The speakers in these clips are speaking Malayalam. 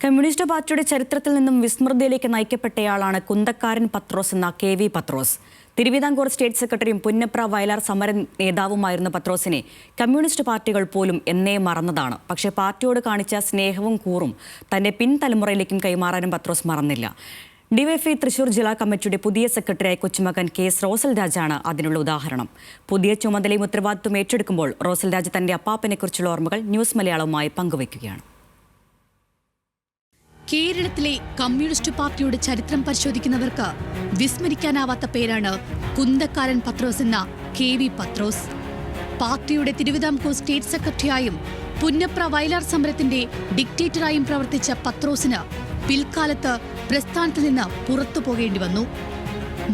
കമ്മ്യൂണിസ്റ്റ് പാർട്ടിയുടെ ചരിത്രത്തിൽ നിന്നും വിസ്മൃതിയിലേക്ക് നയിക്കപ്പെട്ടയാളാണ് കുന്തക്കാരൻ പത്രോസ് എന്ന കെ.വി. പത്രോസ്. തിരുവിതാംകൂർ സ്റ്റേറ്റ് സെക്രട്ടറിയും പുന്നപ്ര വയലാർ സമര നേതാവുമായിരുന്ന പത്രോസിനെ കമ്മ്യൂണിസ്റ്റ് പാർട്ടികൾ പോലും എന്നേ മറന്നതാണ്. പക്ഷേ പാർട്ടിയോട് കാണിച്ച സ്നേഹവും കൂറും തന്റെ പിൻതലമുറയിലേക്കും കൈമാറാനും പത്രോസ് മറന്നില്ല. ഡിവൈഎഫ്ഐ തൃശൂർ ജില്ലാ കമ്മിറ്റിയുടെ പുതിയ സെക്രട്ടറിയായ കൊച്ചുമകൻ കെ.എസ്. റോസൽ രാജാണ് അതിനുള്ള ഉദാഹരണം. പുതിയ ചുമതലയും ഉത്തരവാദിത്വം ഏറ്റെടുക്കുമ്പോൾ റോസൽ രാജ് തന്റെ അപ്പാപ്പനെക്കുറിച്ചുള്ള ഓർമ്മകൾ ന്യൂസ് മലയാളവുമായി പങ്കുവയ്ക്കുകയാണ്. കേരളത്തിലെ കമ്മ്യൂണിസ്റ്റ് പാർട്ടിയുടെ ചരിത്രം പരിശോധിക്കുന്നവർക്ക് വിസ്മരിക്കാനാവാത്ത പേരാണ് കുന്തക്കാരൻ പത്രോസ് എന്ന കെ.വി. പത്രോസ്. പാർട്ടിയുടെ തിരുവിതാംകൂർ സ്റ്റേറ്റ് സെക്രട്ടറിയായും പുന്നപ്ര വയലാർ സമരത്തിന്റെ ഡിക്റ്റേറ്ററായും പ്രവർത്തിച്ച പത്രോസിന് പിൽക്കാലത്ത് പ്രസ്ഥാനത്ത് നിന്ന് പുറത്തു പോകേണ്ടി വന്നു.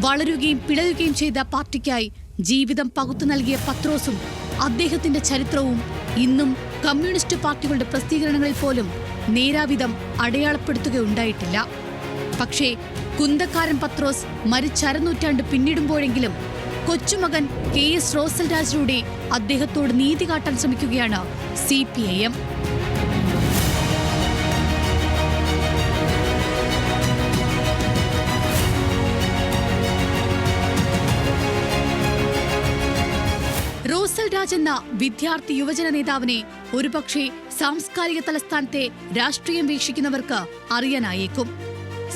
വളരുകയും പിളരുകയും ചെയ്ത പാർട്ടിക്കായി ജീവിതം പകുത്തു നൽകിയ പത്രോസും അദ്ദേഹത്തിന്റെ ചരിത്രവും ഇന്നും കമ്മ്യൂണിസ്റ്റ് പാർട്ടികളുടെ പ്രസിദ്ധീകരണങ്ങളിൽ പോലും നേരാവിധം അടയാളപ്പെടുത്തുകയുണ്ടായിട്ടില്ല. പക്ഷേ കുന്തക്കാരൻ പത്രോസ് മരിച്ചരനൂറ്റാണ്ട് പിന്നിടുമ്പോഴെങ്കിലും കൊച്ചുമകൻ കെ.എസ്. റോസൽ രാജിലൂടെ അദ്ദേഹത്തോട് നീതി കാട്ടാൻ ശ്രമിക്കുകയാണ് CPIM. റോസൽ രാജ് എന്ന വിദ്യാർത്ഥി യുവജന നേതാവിനെ ഒരുപക്ഷെ സാംസ്കാരിക തലസ്ഥാനത്തെ രാഷ്ട്രീയം വീക്ഷിക്കുന്നവർക്ക് അറിയാനായേക്കും.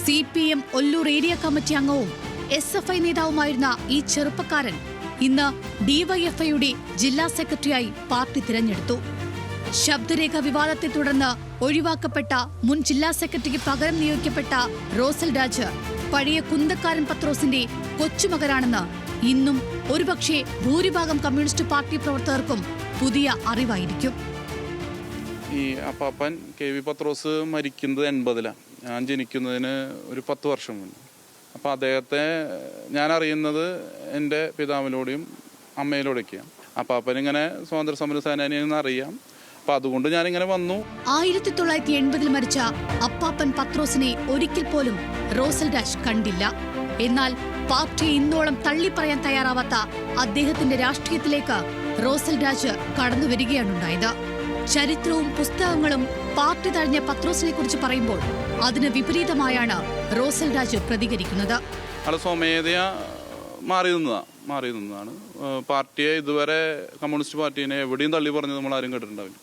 CPM ഒല്ലൂർ ഏരിയ കമ്മിറ്റി അംഗവും SFI നേതാവുമായിരുന്ന ഈ ചെറുപ്പക്കാരൻ ഇന്ന് DYFIയുടെ ജില്ലാ സെക്രട്ടറിയായി പാർട്ടി തിരഞ്ഞെടുത്തു. ശബ്ദരേഖ വിവാദത്തെ തുടർന്ന് ഒഴിവാക്കപ്പെട്ട മുൻ ജില്ലാ സെക്രട്ടറിക്ക് പകരം നിയോഗിക്കപ്പെട്ട റോസൽ രാജ് പഴയ കുന്തക്കാരൻ പത്രോസിന്റെ കൊച്ചുമകനാണെന്ന് ഇന്നും ഒരുപക്ഷെ ഭൂരിഭാഗം കമ്മ്യൂണിസ്റ്റ് പാർട്ടി പ്രവർത്തകർക്കും പുതിയ അറിവായിരിക്കും. ഈ അപ്പാപ്പൻ കെ.വി. പത്രോസ് മരിക്കുന്നത് 80-ലാണ്. ഞാൻ ജനിക്കുന്നതിന് ഒരു 10 വർഷം മുന്നേ. അപ്പോൾ അദ്ദേഹത്തെ ഞാൻ അറിയുന്നത് എൻ്റെ പിതാവിലൂടെയും അമ്മയിലൂടെയൊക്കെയാണ്. അപ്പാപ്പൻ ഇങ്ങനെ സ്വാതന്ത്ര്യ സമര സേനാനിയെന്ന് അറിയാം. അപ്പം അതുകൊണ്ട് ഞാനിങ്ങനെ വന്നു. 1980 മരിച്ച അപ്പാപ്പൻ പത്രോസിനെ ഒരിക്കൽ പോലും റോസൽ രാജ് കണ്ടില്ല. എന്നാൽ പാർട്ടിയെ ഇന്നോളം തള്ളിപ്പറയാൻ തയ്യാറാവാത്ത അദ്ദേഹത്തിന്റെ രാഷ്ട്രീയത്തിലേക്ക് റോസൽ രാജ് കടന്നു വരികയാണുണ്ടായത്. ചരിത്രവും പുസ്തകങ്ങളും പാർട്ടി തഴഞ്ഞ പത്രോസിനെ കുറിച്ച് പറയുമ്പോൾ അതിന് വിപരീതമായാണ് റോസൽ രാജ് പ്രതികരിക്കുന്നത്. സ്വമേധയാ മാറി നിന്നതാണ്. പാർട്ടിയെ ഇതുവരെ കമ്മ്യൂണിസ്റ്റ് പാർട്ടീനെ എവിടെയും തള്ളി പറഞ്ഞത് നമ്മൾ ആരും കേട്ടിട്ടുണ്ടാവില്ല.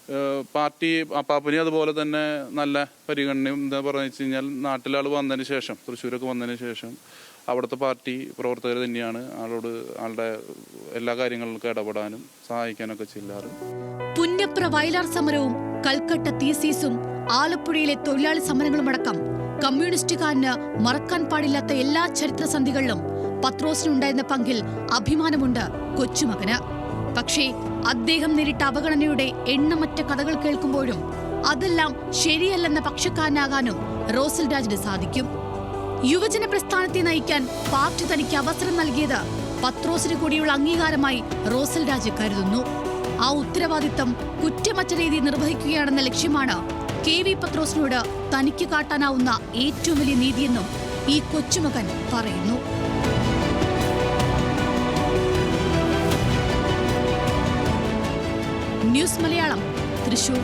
പാർട്ടി അപ്പാപ്പനെ അതുപോലെ തന്നെ നല്ല പരിഗണനയും എന്താ പറഞ്ഞു വെച്ച് കഴിഞ്ഞാൽ നാട്ടിലാൾ വന്നതിന് ശേഷം, തൃശ്ശൂരൊക്കെ വന്നതിന് ശേഷം അവിടുത്തെ പാർട്ടി പ്രവർത്തകർ തന്നെയാണ് ആളുടെ എല്ലാ കാര്യങ്ങളിലും ഇടപെടാനും സഹായിക്കാനൊക്കെ ചെയ്യാറ്. പുന്നപ്ര വയലാർ സമരവും കൽക്കട്ട തീസീസും ആലപ്പുഴയിലെ തൊഴിലാളി സമരങ്ങളുമടക്കം കമ്മ്യൂണിസ്റ്റുകാരന് മറക്കാൻ പാടില്ലാത്ത എല്ലാ ചരിത്രസന്ധികളിലും പത്രോസിനുണ്ടായിരുന്ന പങ്കിൽ അഭിമാനമുണ്ട് കൊച്ചുമകന്. പക്ഷേ അദ്ദേഹം നേരിട്ട അവഗണനയുടെ എണ്ണമറ്റ കഥകൾ കേൾക്കുമ്പോഴും അതെല്ലാം ശരിയല്ലെന്ന പക്ഷക്കാരനാകാനും റോസൽ രാജിന് സാധിക്കും. യുവജന പ്രസ്ഥാനത്തെ നയിക്കാൻ പാർട്ടി തനിക്ക് അവസരം നൽകിയത് പത്രോസിന് കൂടിയുള്ള അംഗീകാരമായി റോസൽ രാജ് കരുതുന്നു. ആ ഉത്തരവാദിത്തം കുറ്റമറ്റ രീതിയിൽ നിർവഹിക്കുകയാണെന്ന ലക്ഷ്യമാണ് കെ.വി. പത്രോസിനോട് തനിക്ക് കാട്ടാനാവുന്ന ഏറ്റവും വലിയ നീതിയെന്നും ഈ കൊച്ചുമകൻ പറയുന്നു. ന്യൂസ് മലയാളം, തൃശൂർ.